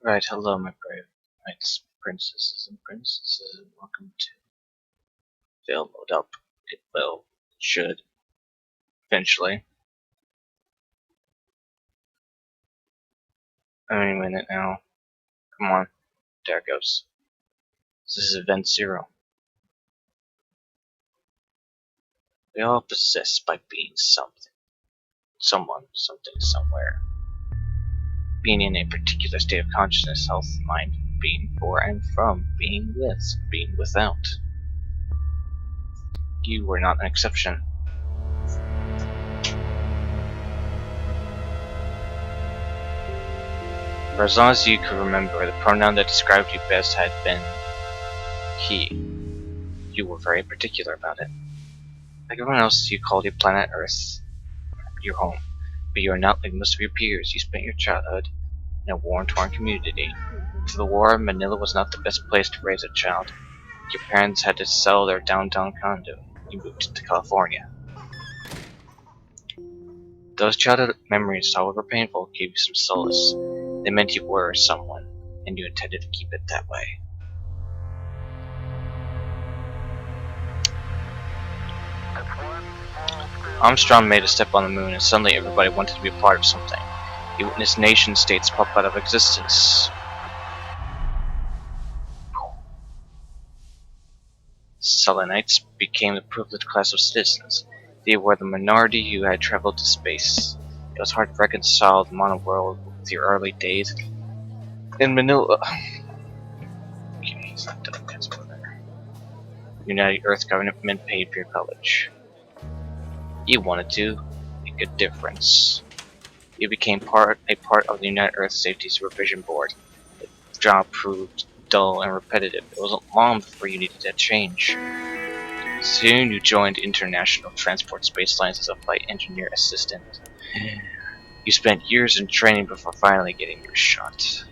Right, hello, my brave knights, princesses, and princesses, and welcome to Fail Mode Up. It will, it should, eventually. Any minute now. Come on, there it goes. This is Event Zero. We are all possessed by being something, someone, something, somewhere. Being in a particular state of consciousness, health, mind, being for and from, being with, being without. You were not an exception. For as long as you could remember, the pronoun that described you best had been he. You were very particular about it. Like everyone else, you called your planet Earth your home, but you are not like most of your peers. You spent your childhood in a war-torn community. After the war, Manila was not the best place to raise a child. Your parents had to sell their downtown condo. You moved to California. Those childhood memories, however painful, gave you some solace. They meant you were someone, and you intended to keep it that way. Armstrong made a step on the moon, and suddenly everybody wanted to be a part of something. He witnessed nation-states pop out of existence. Selenites became the privileged class of citizens. They were the minority who had traveled to space. It was hard to reconcile the monoworld with your early days in Manila. Okay, he's not done. That's over there. United Earth government paid for your college. You wanted to make a difference. You became a part of the United Earth Safety Supervision Board. The job proved dull and repetitive. It wasn't long before you needed a change. Soon you joined International Transport Space Lines as a flight engineer assistant. You spent years in training before finally getting your shot.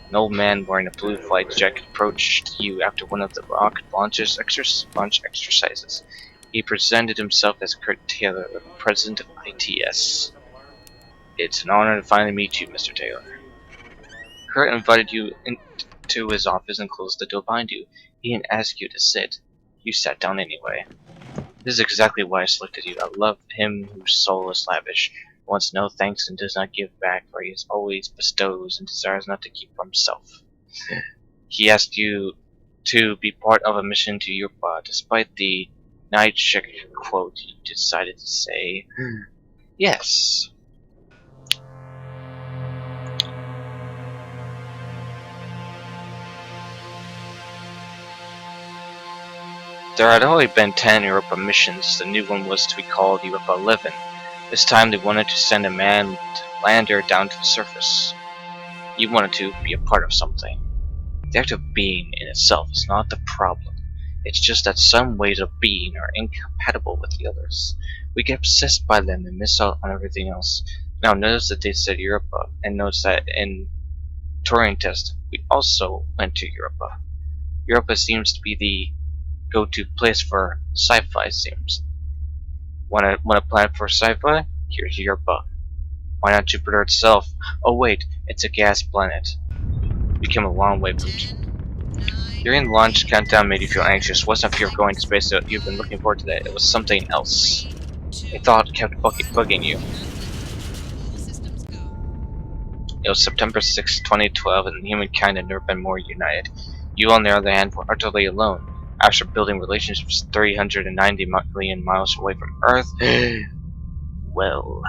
An old man wearing a blue flight jacket approached you after one of the rocket launch exercises. He presented himself as Kurt Taylor, the president of ITS. It's an honor to finally meet you, Mr. Taylor. Kurt invited you into his office and closed the door behind you. He didn't ask you to sit. You sat down anyway. This is exactly why I selected you. I love him whose soul is lavish, wants no thanks and does not give back, for he always bestows and desires not to keep for himself. He asked you to be part of a mission to Europa. Despite the Nightshade quote, you decided to say yes. There had already been 10 Europa missions. The new one was to be called Europa 11. This time they wanted to send a manned lander down to the surface. You wanted to be a part of something. The act of being in itself is not the problem. It's just that some ways of being are incompatible with the others. We get obsessed by them and miss out on everything else. Now notice that they said Europa, and notice that in Turing test we also went to Europa. Europa seems to be the go-to place for sci-fi seems. Want a planet for sci-fi? Here's Europa. Why not Jupiter itself? Oh wait, it's a gas planet. We came a long way from. Hearing the launch countdown made you feel anxious. It wasn't fear of going to space that you've been looking forward to that. It was something else. A thought kept bugging you. It was September 6, 2012, and humankind had never been more united. You, on the other hand, were utterly alone. After building relationships 390 million miles away from Earth, well,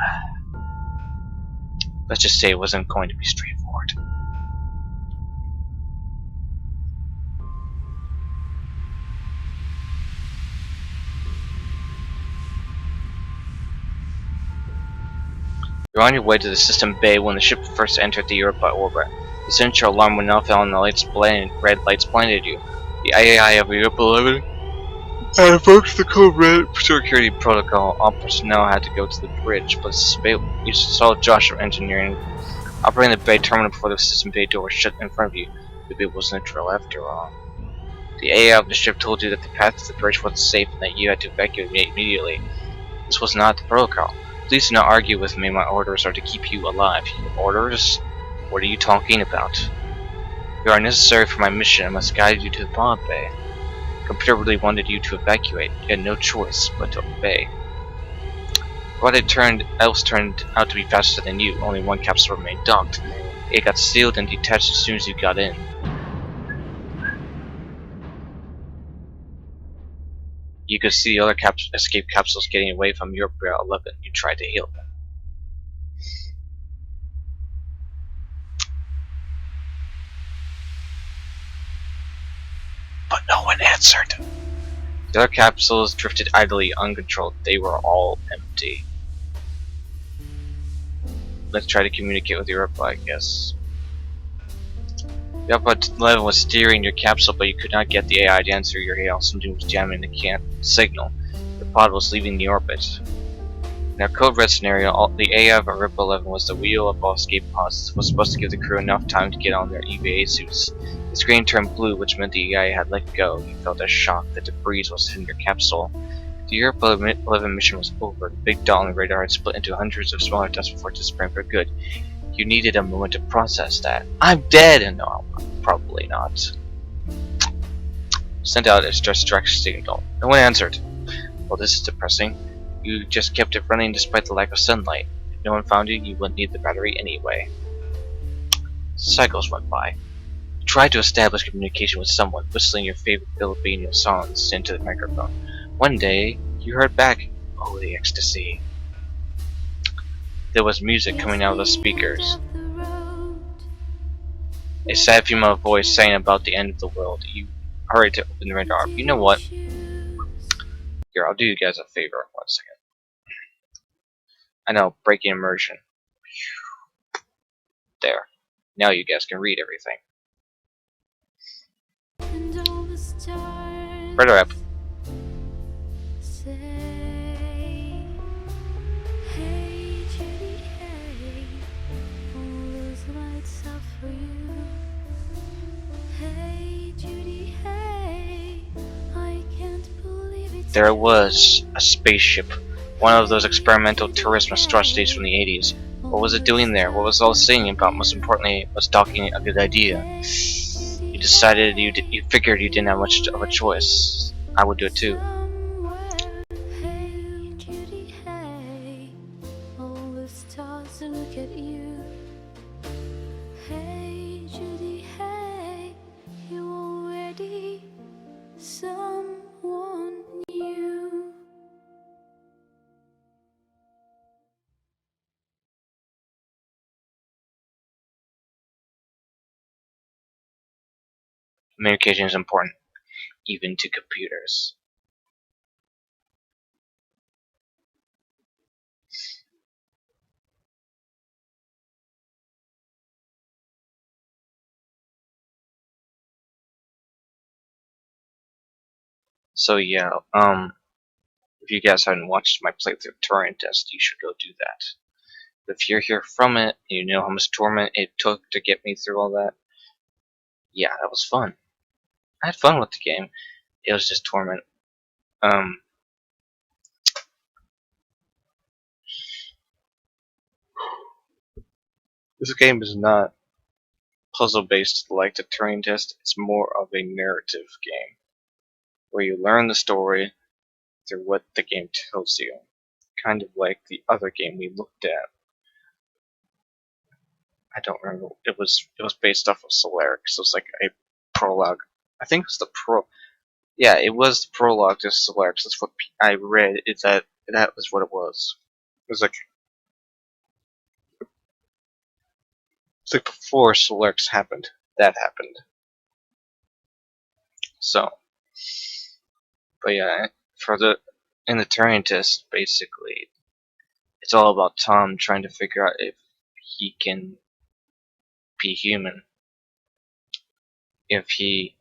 let's just say it wasn't going to be straightforward. You're on your way to the system bay when the ship first entered the Europa orbit. The signature alarm went off and the red lights blinded you. The AI of Europa 11 had invoked the code red security protocol. All personnel had to go to the bridge, but you saw Josh of engineering operating the bay terminal before the system bay door was shut in front of you. The bay was neutral after all. The AI of the ship told you that the path to the bridge wasn't safe and that you had to evacuate immediately. This was not the protocol. Please do not argue with me. My orders are to keep you alive. Orders? What are you talking about? You are necessary for my mission. I must guide you to the pod bay. The computer really wanted you to evacuate. You had no choice but to obey. What else turned out to be faster than you. Only one capsule remained docked. It got sealed and detached as soon as you got in. You could see the other escape capsules getting away from Europa 11. You tried to hail them. But no one answered. The other capsules drifted idly, uncontrolled. They were all empty. Let's try to communicate with Europa, I guess. Europa 11 was steering your capsule, but you could not get the AI to answer your hail. Something was jamming the signal. The pod was leaving the orbit. In our code red scenario, the AI of Europa 11 was the wheel of all escape pods. It was supposed to give the crew enough time to get on their EVA suits. The screen turned blue, which meant the AI had let go. You felt a shock. The debris was hitting your capsule. The Europa 11 mission was over. The big dot on the radar had split into hundreds of smaller dots before disappearing for good. You needed a moment to process that. I'm dead! No, probably not. Sent out a distress signal. No one answered. Well, this is depressing. You just kept it running despite the lack of sunlight. If no one found you, you wouldn't need the battery anyway. Cycles went by. You tried to establish communication with someone, whistling your favorite Filipino songs into the microphone. One day, you heard back, "Oh, the ecstasy." There was music coming out of the speakers. A sad female voice sang about the end of the world. You hurried to open the radar. You know what? Here, I'll do you guys a favor. 1 second. I know, breaking immersion. There. Now you guys can read everything. Radar app. There was a spaceship, one of those experimental tourist monstrosities from the 80s. What was it doing there? What was all singing about? Most importantly, was docking a good idea? You decided you figured you didn't have much of a choice. I would do it too. Communication is important, even to computers. So yeah, if you guys haven't watched my playthrough of Turing Test, you should go do that. If you're here from it, you know how much torment it took to get me through all that. Yeah, that was fun. I had fun with the game. It was just torment. This game is not puzzle-based like the Turing Test. It's more of a narrative game, where you learn the story through what the game tells you. Kind of like the other game we looked at. I don't remember. It was based off of Solaris. It was like a prologue. I think it was the pro. Yeah, it was the prologue to Solaris. That's what I read. Is that was what it was. It was like it's like before Solaris happened. That happened. So, but yeah, in the Turing Test, basically, it's all about Tom trying to figure out if he can be human, if he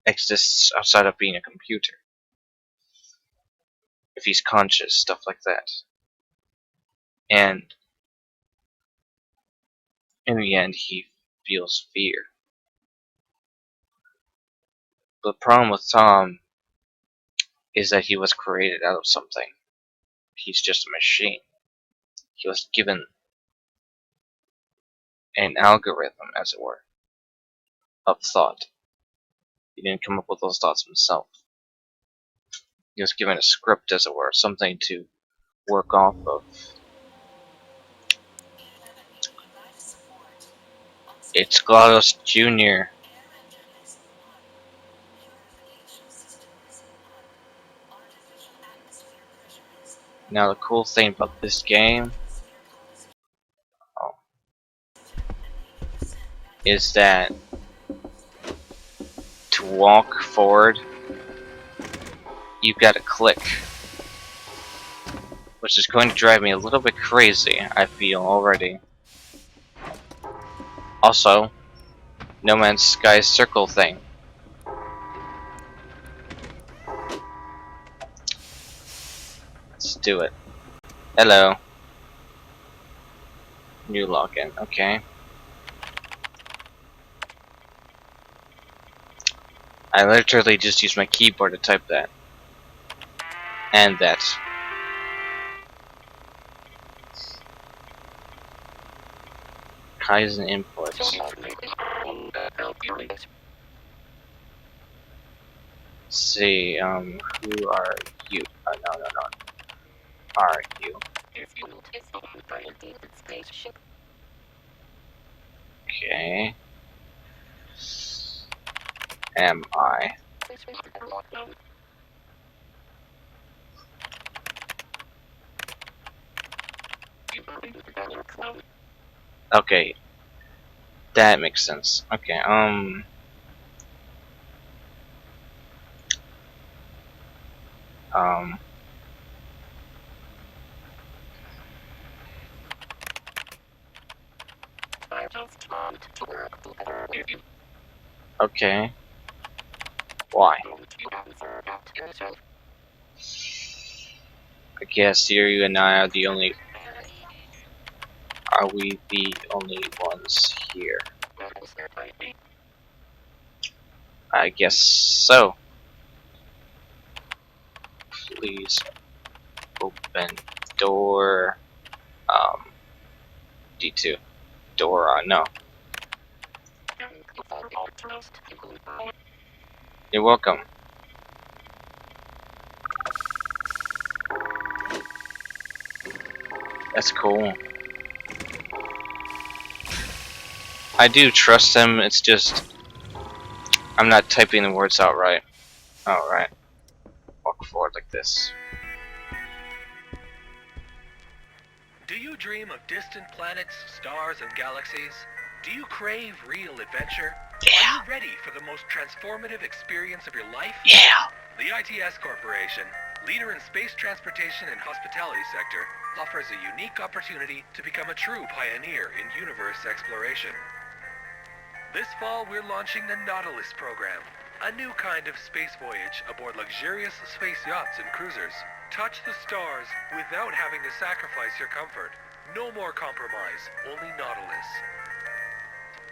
exists outside of being a computer, if he's conscious, stuff like that. And in the end, he feels fear. But the problem with Tom is that he was created out of something. He's just a machine. He was given an algorithm, as it were, of thought. He didn't come up with those thoughts himself. He was given a script, as it were, something to work off of. It's GLaDOS Jr. Now the cool thing about this game is that to walk forward, you've got to click, which is going to drive me a little bit crazy, I feel already. Also, No Man's Sky circle thing. Let's do it. Hello. New login, okay. I literally just used my keyboard to type that. And that. Kaizen imports. See, who are you? No. Are you? Okay. Am I? Okay. That makes sense. Okay, okay. Why? I guess you and I are the only... Are we the only ones here? I guess so. Please open door. D2. Door, no. You're welcome. That's cool. I do trust him, it's just... I'm not typing the words out right. Alright. Walk forward like this. Do you dream of distant planets, stars, and galaxies? Do you crave real adventure? Yeah. Are you ready for the most transformative experience of your life? Yeah. The ITS Corporation, leader in space transportation and hospitality sector, offers a unique opportunity to become a true pioneer in universe exploration. This fall, we're launching the Nautilus program, a new kind of space voyage aboard luxurious space yachts and cruisers. Touch the stars without having to sacrifice your comfort. No more compromise, only Nautilus.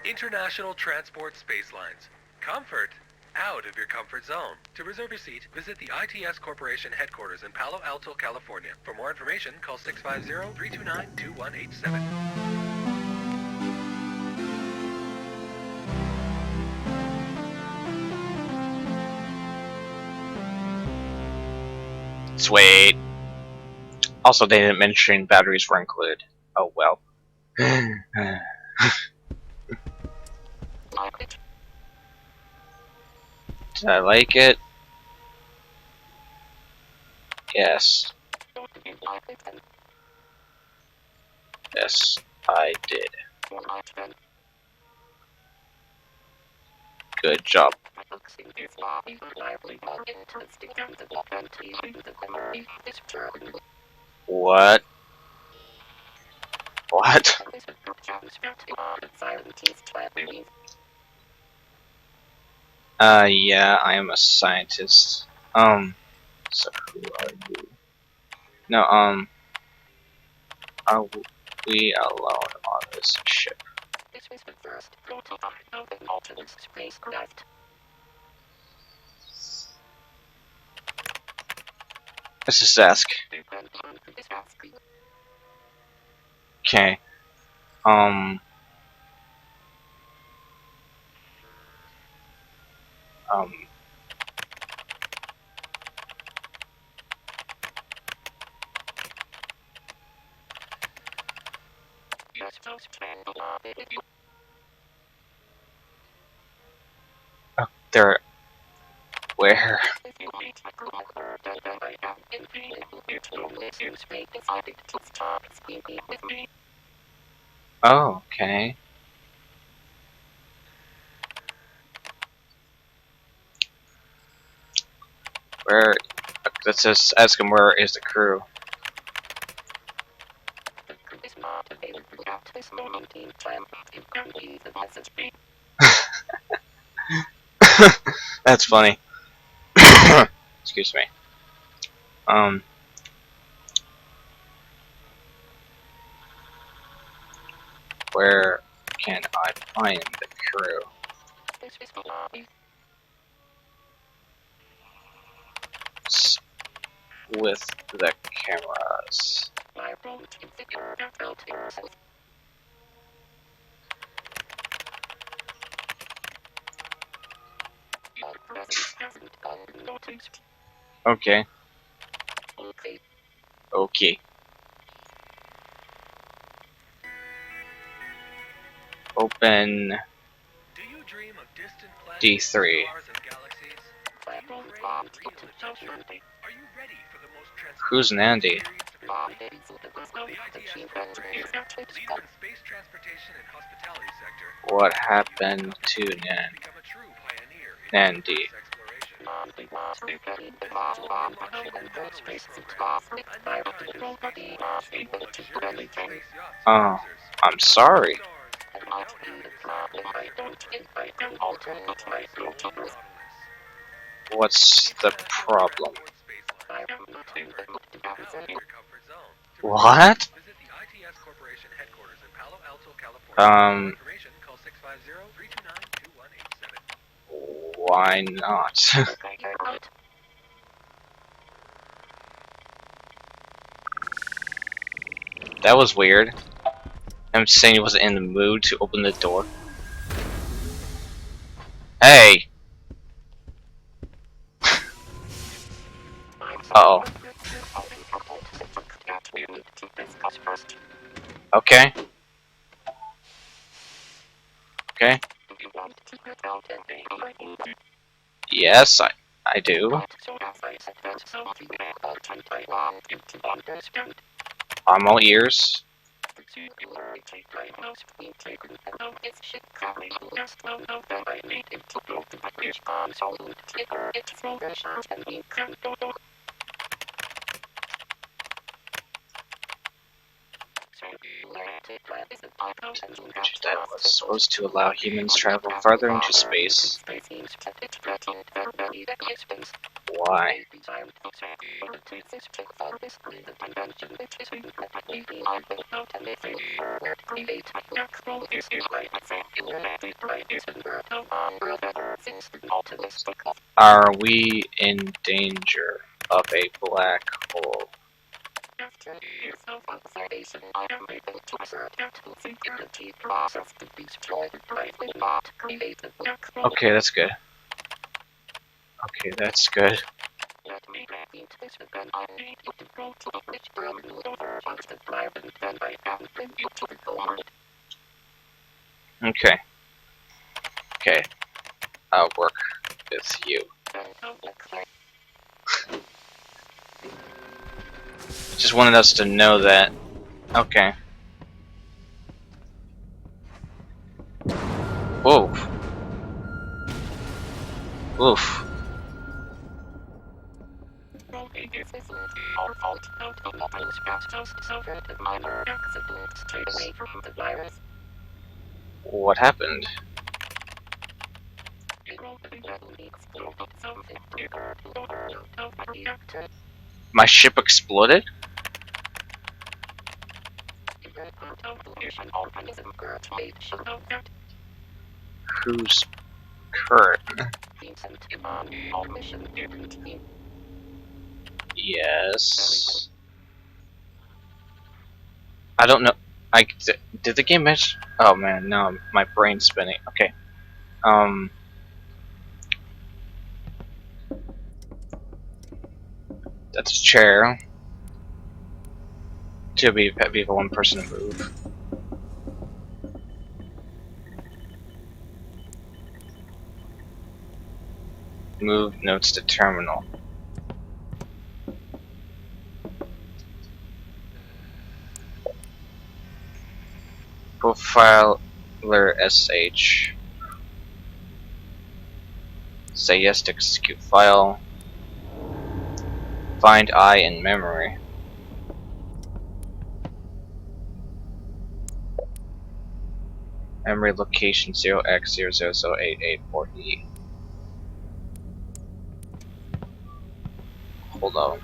International Transport Space Lines. Comfort out of your comfort zone. To reserve your seat, visit the ITS Corporation headquarters in Palo Alto, California. For more information, call 650-329-2187. Sweet. Also, they didn't mention batteries were included. Oh well. Did I like it? Yes. Yes, I did. Good job. What? What? Yeah, I am a scientist. So who are you? No, are we alone on this ship? Let's just ask. Okay. Um, oh, there. Where? Oh, okay. Where? Let's just ask him where is the crew. That's funny. Excuse me. Where can I find the crew? With the cameras. Okay. Okay. Open Do you dream of distant planets, D3. stars, and galaxies? Do you crave real adventure? Are you ready for the most Who's transformative Nandy? experience of your life? The ITS Corporation, leader in space transportation and hospitality sector, What offers a happened unique to opportunity to become a true pioneer in Nandy? universe exploration. This fall, we're launching the Nautilus program, a new kind of spacewalk with luxurious space yachts for Oh, cruisers, I'm sorry. stars, without having to sacrifice your comfort. Welcome to Nautilus. What's the International problem? Transport Space Lines. Comfort out of your comfort zone. To What? visit the ITS Corporation headquarters in Palo Alto, California. For Um, information, call 650-329-2187. why not? That was weird. I'm saying he wasn't in the mood to open the door. Hey! Uh-oh. Okay. Okay. Yes, I do. I'm all ears. That was supposed to allow humans travel farther into space. Why? Are we in danger of a black hole? Okay, that's good. Okay, that's good. Okay. Okay. I'll work with you. Just wanted us to know that. Okay. Oof. Oof. What happened? My ship exploded? Who's Kurt? Yes. I don't know. Did the game mention? Oh man, now my brain's spinning. Okay. That's a chair. To be for one person to move. Move notes to terminal. Profiler SH. Say yes to execute file. Find I in memory. Memory location 0x000884E. Hold on.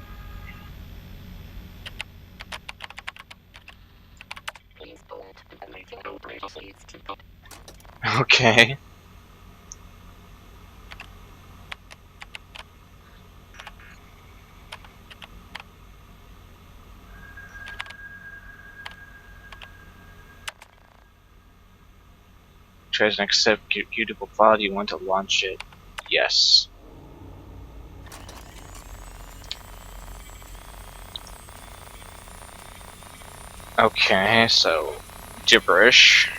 Okay. Tries an executable file. Do you want to launch it? Yes. Okay, so gibberish.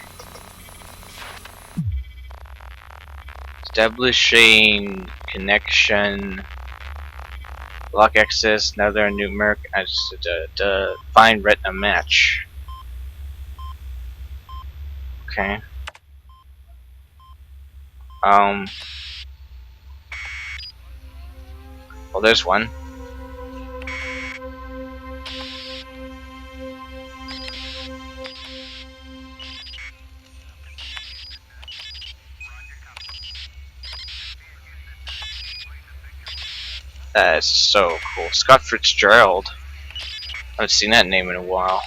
Establishing connection. Lock access. Another numeric. Find retina match. Okay. Well, there's one. That is so cool. Scott Fitzgerald. I haven't seen that name in a while.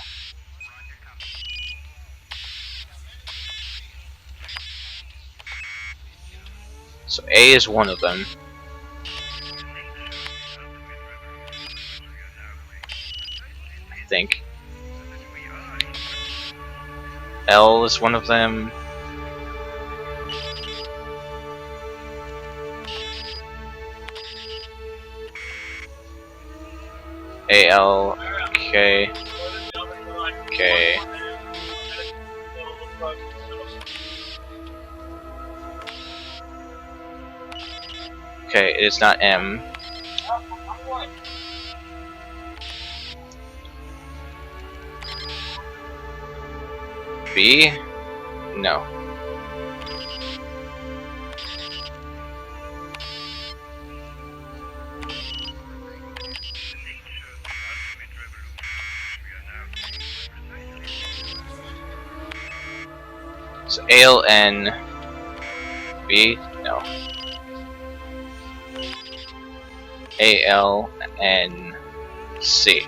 So A is one of them. I think. L is one of them. A, L, K, K. Okay, it is not M. B? No. So A, L, N, B? No. A, L, N, C?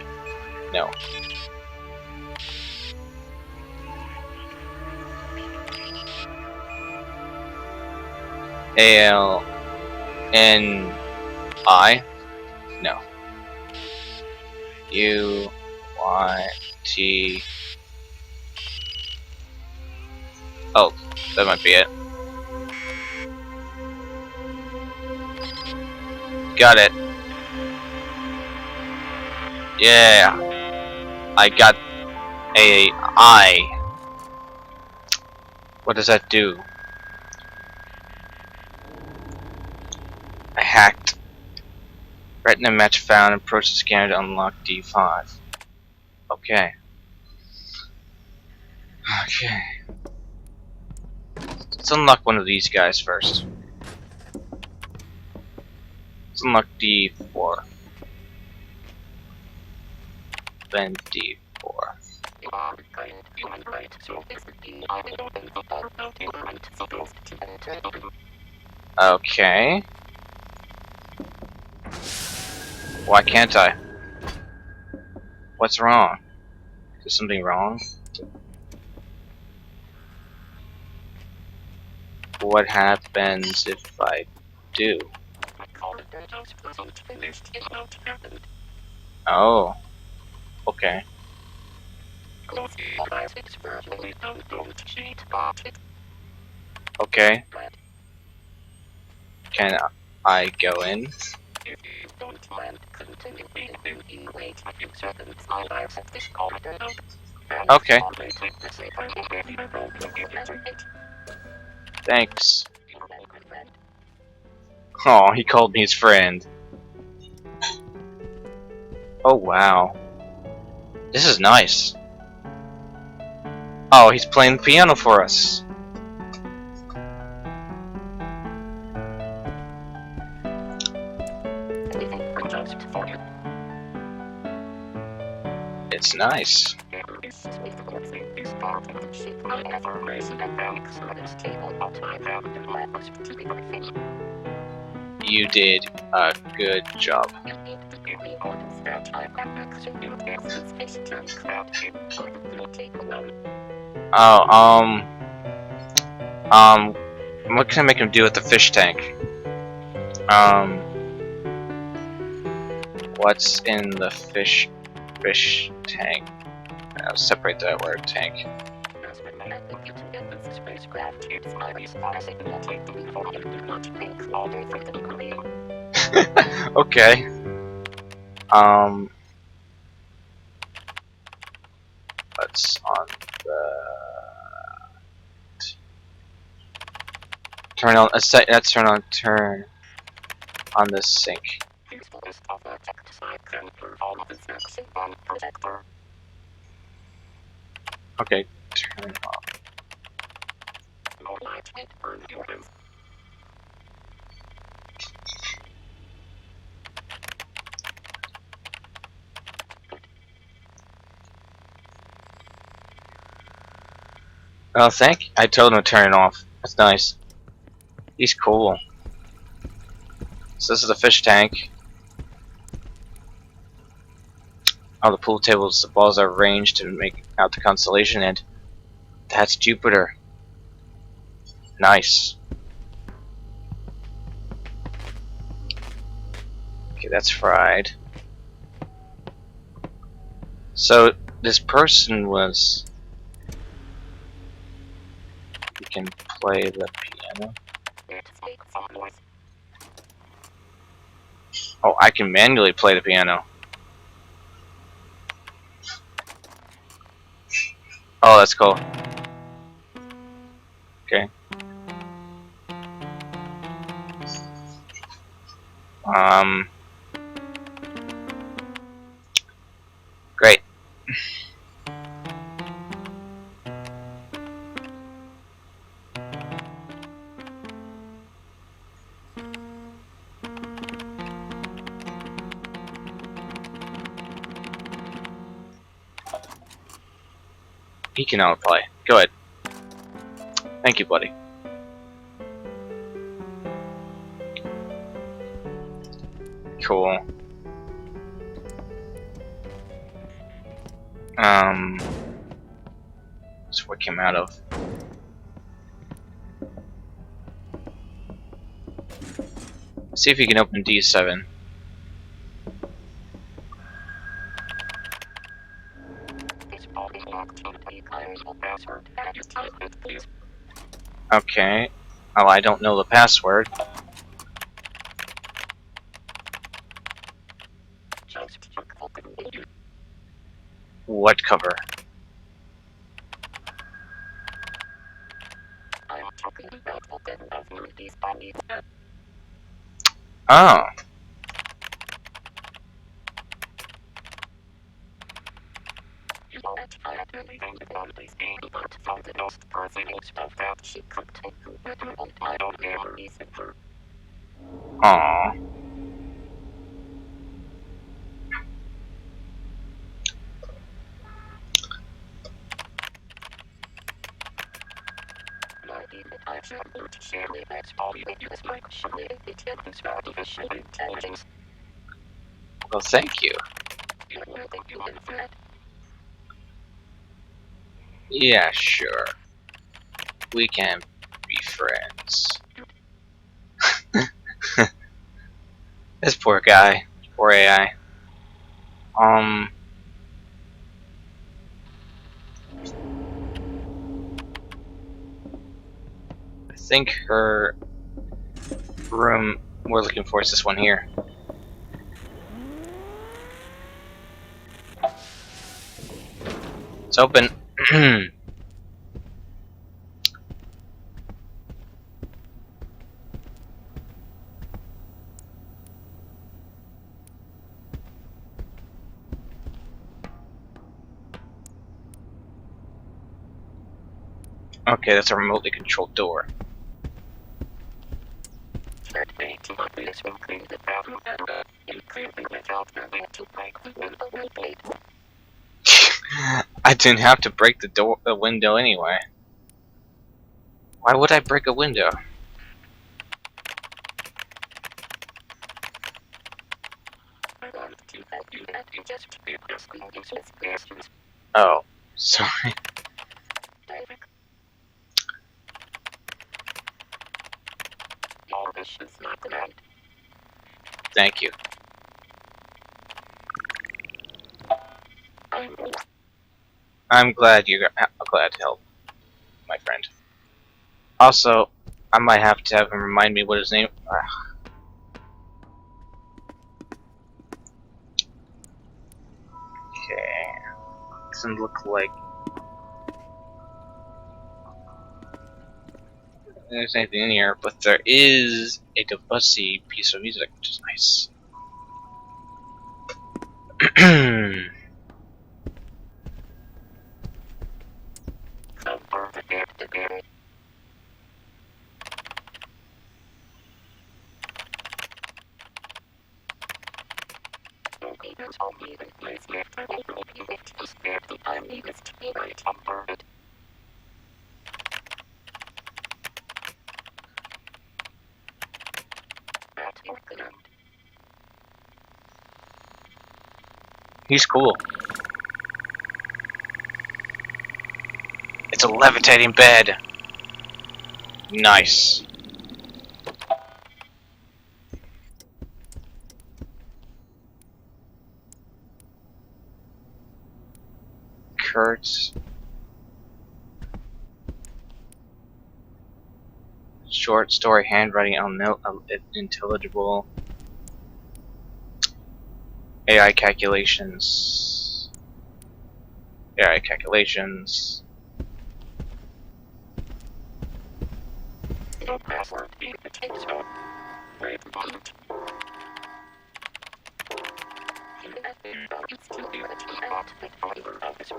No. A, L, N, I? No. U, Y, T. Oh, that might be it. Got it. Yeah. I got a I. What does that do? I hacked. Retina match found. Approach the scanner to unlock D5. Okay. Okay. Let's unlock one of these guys first. Let's unlock D4. Then D4. Okay. Why can't I? What's wrong? Is something wrong? What happens if I do? Oh. Okay. Okay. Can I go in? Don't mind continuing when you wait a few seconds. I'll exit this corridor. And Okay. slowly take the safer behavior road to the other end. Thanks. You're welcome, friend. Oh, he called me his friend. Oh wow. This is nice. Oh, he's playing the piano for us. Anything just for you. It's nice. This despicable thing is part of the ship I ever raised and banks on this table, but I haven't done my best to be everything. You did a good job. You need to give me orders that I can execute every space tank that came or it will take a while. Oh, what can I make him do with the fish tank? What's in the fish tank? I'll separate that word, tank. As when I think you to get with the spacecraft, it's my responsibility to inform you do not take order from the Crew. Okay. Let's on the turn on a set. Let's turn on the sink. Usefulness of the tech side can perform the fixing on projector. Okay, turn off. No light will burn your hands. Oh, I told him to turn it off. That's nice. He's cool. So this is the fish tank. Oh, the pool tables, the balls are arranged to make out the constellation, and that's Jupiter. Nice. Okay, that's fried. So this person was. You can play the piano. Let's make some noise. Oh, I can manually play the piano. Oh, that's cool. Okay. Great. He can now play. Go ahead. Thank you, buddy. Cool. That's what came out of. See if you can open D7. This ball is locked in the universal password. Can you type it, please? Okay. Oh, I don't know the password. Just check open window. What cover? I'm talking about open of these bodies. Oh. You know what? I had everything on this game, but for the most personal stuff that she could take to better old I don't memories of her. Aw. I should not share with that body with you as my surely it is artificial intelligence. Well, thank you. You're welcome, human friend. Yeah, sure. We can be friends. This poor guy. Poor AI. I think her room we're looking for is this one here. It's open. Okay, that's a remotely controlled door. Third way to obvious will clean the bathroom area. You clearly without having to break the window with blade. I didn't have to break the window anyway. Why would I break a window? I want to help you that you just be asking useless questions. Oh, sorry. David. Your wish is my command. Thank you. I'm glad you're glad to help, my friend. Also, I might have to have him remind me what his name. Okay, doesn't look like there's anything in here, but there is a Debussy piece of music, which is nice. So far the bad to go. Okay, that's all we can place left. I will hope you get to spare the time needed to be right on board. At your command. He's cool. It's a levitating bed. Nice. Kurtz. Short story handwriting unintelligible. AI calculations. AI calculations. No password invitation. Wait a moment. You have been routed to the IT with Oliver Office.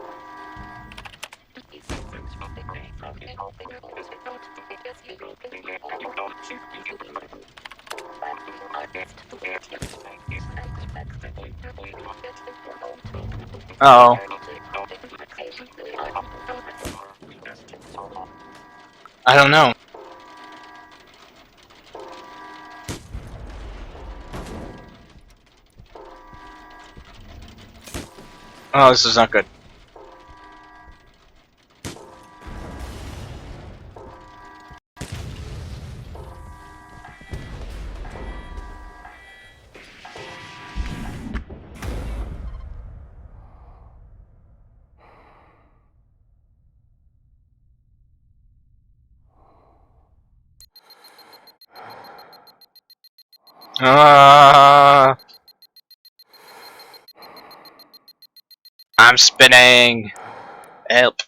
These systems will be made from the open office without the biggest legal failure that you don't choose to be level. I do my best to get you like this unexpectedly to be not get this remote. Oh. I don't know. Oh, this is not good. I'm spinning. Help.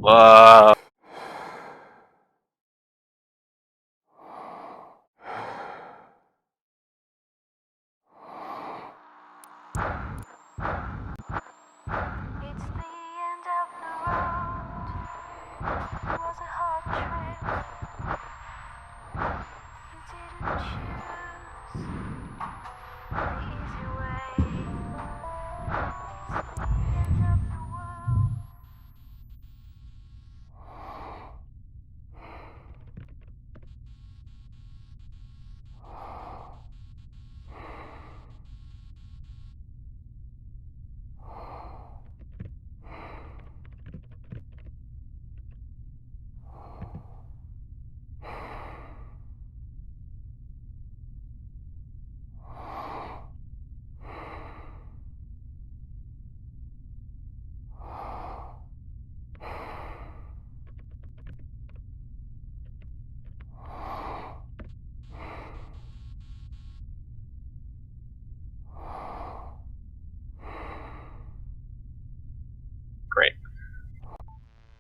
Whoa. It's the end of the road. It was a hard trip. You didn't choose the easy way. It's the end of the world.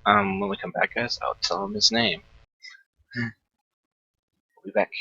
When we come back, guys, I'll tell him his name. We'll be back.